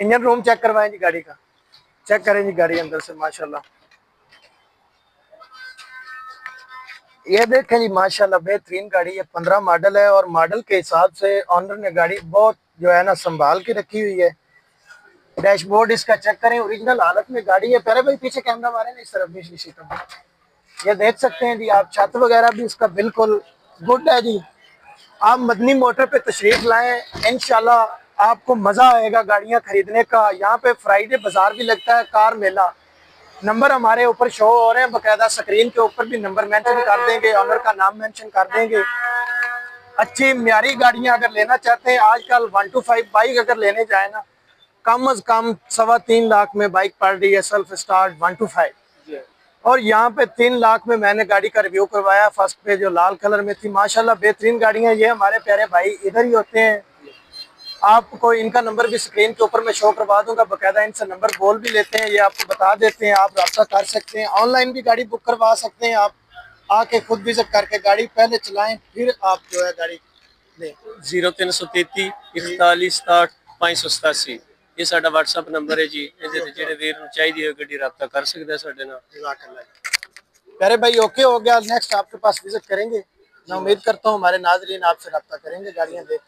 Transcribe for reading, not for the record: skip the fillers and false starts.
Engine room check करवाएं जी गाड़ी का, चेक करें जी गाड़ी अंदर से माशाल्लाह। ये देखें जी माशाल्लाह बेहतरीन गाड़ी है, 15 मॉडल है और मॉडल के हिसाब से ऑनर ने गाड़ी बहुत जो है ना संभाल के रखी हुई है। डैशबोर्ड इसका चेक करें, ओरिजिनल हालत में गाड़ी है। प्यारे भाई पीछे कैमरा मारे ना इस तरफ भी शीशे पर, ये देख सकते हैं जी आप। छत वगैरह भी इसका बिल्कुल गुड है जी। आप मदनी मोटर पे तशरीफ लाएं, इंशाल्लाह आपको मजा आएगा गाड़ियां खरीदने का। यहाँ पे फ्राइडे बाजार भी लगता है, कार मेला। नंबर हमारे ऊपर शो हो रहे हैं, बकायदा स्क्रीन के ऊपर भी नंबर मेंशन कर देंगे, ऑनर का नाम मेंशन कर देंगे। अच्छी म्यारी गाड़ियां अगर लेना चाहते हैं, आजकल 125 बाइक अगर लेने जाए ना, कम अज कम 3.25 लाख में बाइक पड़ रही है सेल्फ स्टार्ट 125। और यहाँ पे 3 लाख में मैंने गाड़ी का रिव्यू करवाया, फर्स्ट पे जो लाल कलर में थी। माशाल्लाह बेहतरीन गाड़ियां। ये हमारे प्यारे भाई इधर ही होते हैं, आपको इनका नंबर भी स्क्रीन के ऊपर मैं शो करवा दूंगा, बकायदा इनसे नंबर बोल भी लेते हैं, ये आपको बता देते हैं, आप रास्ता कर सकते हैं। ऑनलाइन भी गाड़ी बुक करवा सकते हैं, आप आके खुद विजिट करके गाड़ी पहले चलाएं, फिर आप जो है गाड़ी लें। 0333 41 60 587 ये साडा व्हाट्सएप नंबर है जी। जेडे वीर ਨੂੰ ਚਾਹੀਦੀ ਹੈ ਗੱਡੀ ਰਾਬਤਾ कर सकता है ਸਾਡੇ ਨਾਲ। प्यारे भाई ओके हो गया, नेक्स्ट आपके पास विजिट करेंगे। मैं उम्मीद करता हूँ हमारे नाजरीन आपसे रब्ता करेंगे गाड़ियाँ देख